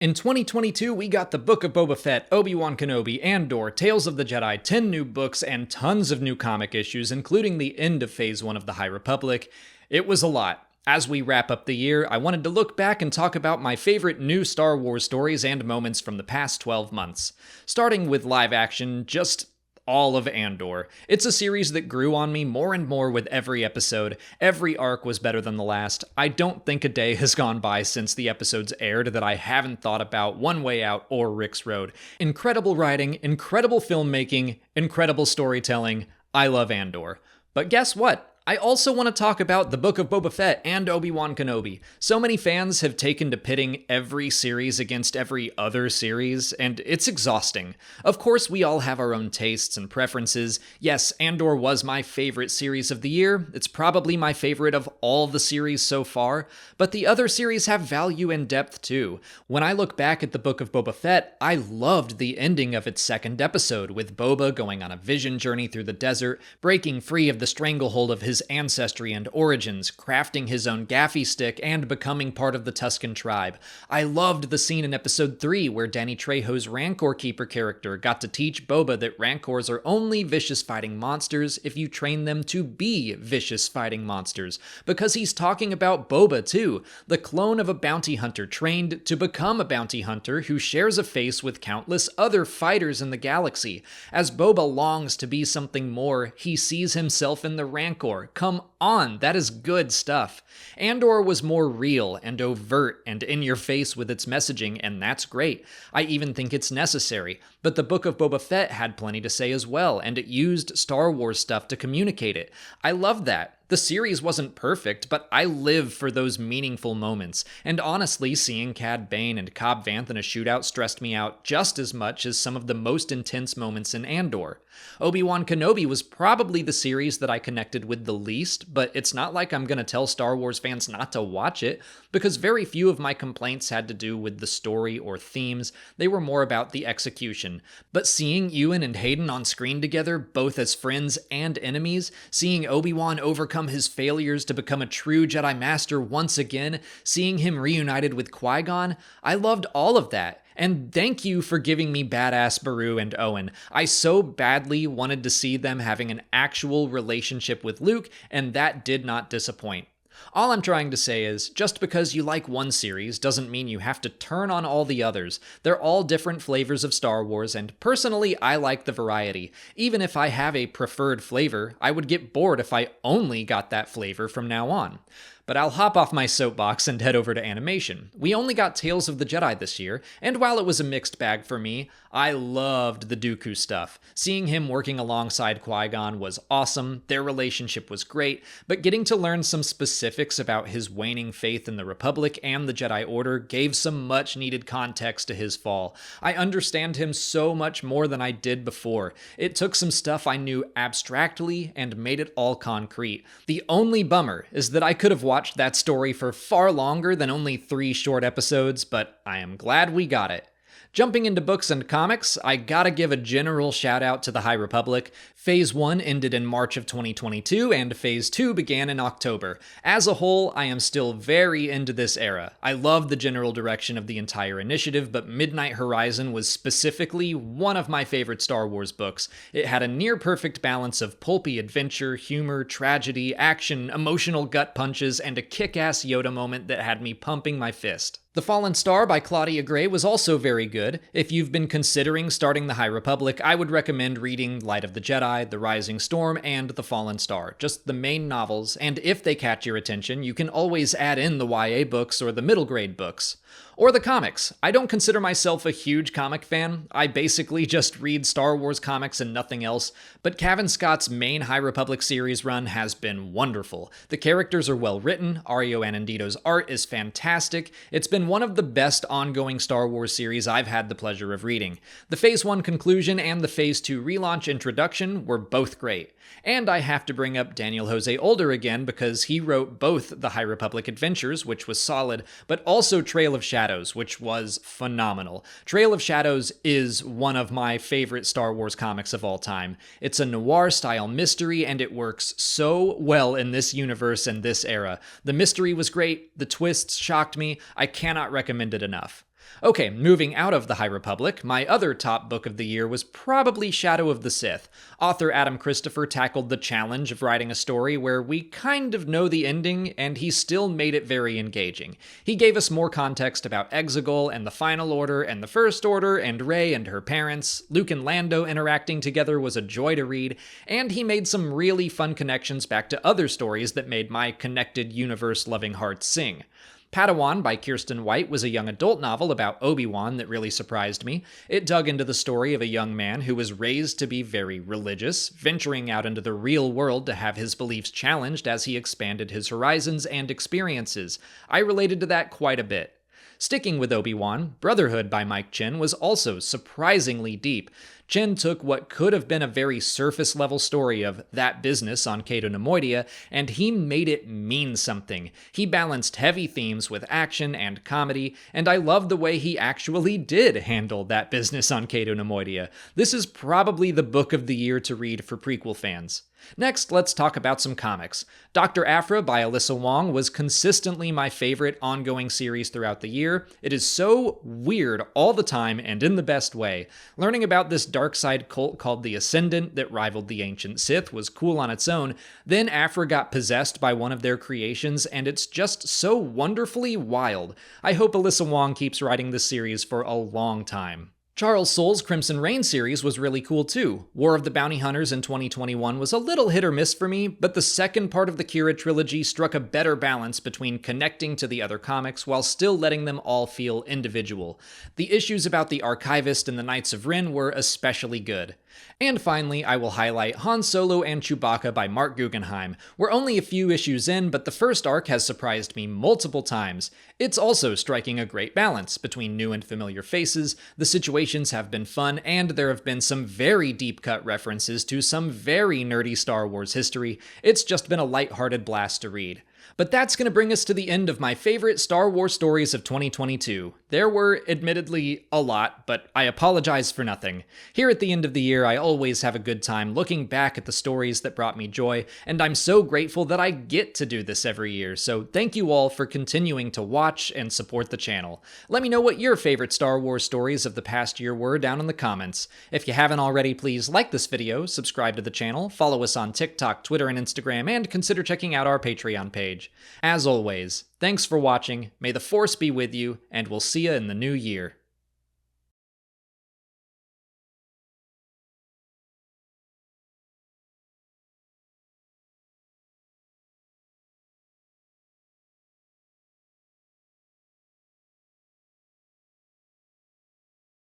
In 2022, we got the Book of Boba Fett, Obi-Wan Kenobi, Andor, Tales of the Jedi, 10 new books, and tons of new comic issues, including the end of Phase 1 of the High Republic. It was a lot. As we wrap up the year, I wanted to look back and talk about my favorite new Star Wars stories and moments from the past 12 months. Starting with live action, just all of Andor. It's a series that grew on me more and more with every episode. Every arc was better than the last. I don't think a day has gone by since the episodes aired that I haven't thought about One Way Out or Rick's Road. Incredible writing, incredible filmmaking, incredible storytelling. I love Andor. But guess what? I also want to talk about the Book of Boba Fett and Obi-Wan Kenobi. So many fans have taken to pitting every series against every other series, and it's exhausting. Of course, we all have our own tastes and preferences. Yes, Andor was my favorite series of the year. It's probably my favorite of all the series so far, but the other series have value and depth too. When I look back at the Book of Boba Fett, I loved the ending of its second episode, with Boba going on a vision journey through the desert, breaking free of the stranglehold of his ancestry and origins, crafting his own gaffy stick, and becoming part of the Tusken tribe. I loved the scene in episode 3 where Danny Trejo's Rancor Keeper character got to teach Boba that Rancors are only vicious fighting monsters if you train them to be vicious fighting monsters, because he's talking about Boba too, the clone of a bounty hunter trained to become a bounty hunter who shares a face with countless other fighters in the galaxy. As Boba longs to be something more, he sees himself in the Rancor. Come on, that is good stuff. Andor was more real and overt and in your face with its messaging, and that's great. I even think it's necessary. But the Book of Boba Fett had plenty to say as well, and it used Star Wars stuff to communicate it. I love that. The series wasn't perfect, but I live for those meaningful moments, and honestly, seeing Cad Bane and Cobb Vanth in a shootout stressed me out just as much as some of the most intense moments in Andor. Obi-Wan Kenobi was probably the series that I connected with the least, but it's not like I'm gonna tell Star Wars fans not to watch it, because very few of my complaints had to do with the story or themes. They were more about the execution. But seeing Ewan and Hayden on screen together, both as friends and enemies, seeing Obi-Wan overcome his failures to become a true Jedi Master once again, seeing him reunited with Qui-Gon, I loved all of that. And thank you for giving me badass Beru and Owen. I so badly wanted to see them having an actual relationship with Luke, and that did not disappoint. All I'm trying to say is, just because you like one series doesn't mean you have to turn on all the others. They're all different flavors of Star Wars, and personally, I like the variety. Even if I have a preferred flavor, I would get bored if I only got that flavor from now on. But I'll hop off my soapbox and head over to animation. We only got Tales of the Jedi this year, and while it was a mixed bag for me, I loved the Dooku stuff. Seeing him working alongside Qui-Gon was awesome, their relationship was great, but getting to learn some specifics about his waning faith in the Republic and the Jedi Order gave some much needed context to his fall. I understand him so much more than I did before. It took some stuff I knew abstractly and made it all concrete. The only bummer is that I could have watched that story for far longer than only 3 short episodes, but I am glad we got it. Jumping into books and comics, I gotta give a general shout out to the High Republic. Phase 1 ended in March of 2022, and Phase 2 began in October. As a whole, I am still very into this era. I love the general direction of the entire initiative, but Midnight Horizon was specifically one of my favorite Star Wars books. It had a near-perfect balance of pulpy adventure, humor, tragedy, action, emotional gut punches, and a kick-ass Yoda moment that had me pumping my fist. The Fallen Star by Claudia Gray was also very good. If you've been considering starting the High Republic, I would recommend reading Light of the Jedi, The Rising Storm, and The Fallen Star, just the main novels, and if they catch your attention, you can always add in the YA books or the middle grade books. Or the comics. I don't consider myself a huge comic fan. I basically just read Star Wars comics and nothing else, but Cavan Scott's main High Republic series run has been wonderful. The characters are well written, Ario Anandito's art is fantastic, it's been one of the best ongoing Star Wars series I've had the pleasure of reading. The Phase 1 conclusion and the Phase 2 relaunch introduction were both great. And I have to bring up Daniel Jose Older again because he wrote both the High Republic Adventures, which was solid, but also Trail of Shadows, which was phenomenal. Trail of Shadows is one of my favorite Star Wars comics of all time. It's a noir-style mystery, and it works so well in this universe and this era. The mystery was great, the twists shocked me, I cannot recommend it enough. Okay, moving out of the High Republic, my other top book of the year was probably Shadow of the Sith. Author Adam Christopher tackled the challenge of writing a story where we kind of know the ending, and he still made it very engaging. He gave us more context about Exegol and the Final Order and the First Order and Rey and her parents. Luke and Lando interacting together was a joy to read, and he made some really fun connections back to other stories that made my connected universe-loving heart sing. Padawan by Kirsten White was a young adult novel about ObiWan that really surprised me. It dug into the story of a young man who was raised to be very religious, venturing out into the real world to have his beliefs challenged as he expanded his horizons and experiences. I related to that quite a bit. Sticking with Obi-Wan, Brotherhood by Mike Chen was also surprisingly deep. Chen took what could have been a very surface-level story of that business on Cato Nemoidia, and he made it mean something. He balanced heavy themes with action and comedy, and I love the way he actually did handle that business on Cato Nemoidia. This is probably the book of the year to read for prequel fans. Next, let's talk about some comics. Dr. Aphra by Alyssa Wong was consistently my favorite ongoing series throughout the year. It is so weird all the time and in the best way. Learning about this dark side cult called the Ascendant that rivaled the ancient Sith was cool on its own. Then Aphra got possessed by one of their creations, and it's just so wonderfully wild. I hope Alyssa Wong keeps writing this series for a long time. Charles Soule's Crimson Reign series was really cool too. War of the Bounty Hunters in 2021 was a little hit or miss for me, but the second part of the Kira trilogy struck a better balance between connecting to the other comics while still letting them all feel individual. The issues about the Archivist and the Knights of Ren were especially good. And finally, I will highlight Han Solo and Chewbacca by Mark Guggenheim. We're only a few issues in, but the first arc has surprised me multiple times. It's also striking a great balance between new and familiar faces, the situations have been fun, and there have been some very deep-cut references to some very nerdy Star Wars history. It's just been a lighthearted blast to read. But that's going to bring us to the end of my favorite Star Wars stories of 2022. There were, admittedly, a lot, but I apologize for nothing. Here at the end of the year, I always have a good time looking back at the stories that brought me joy, and I'm so grateful that I get to do this every year, so thank you all for continuing to watch and support the channel. Let me know what your favorite Star Wars stories of the past year were down in the comments. If you haven't already, please like this video, subscribe to the channel, follow us on TikTok, Twitter, and Instagram, and consider checking out our Patreon page. As always, thanks for watching, may the Force be with you, and we'll see you in the new year.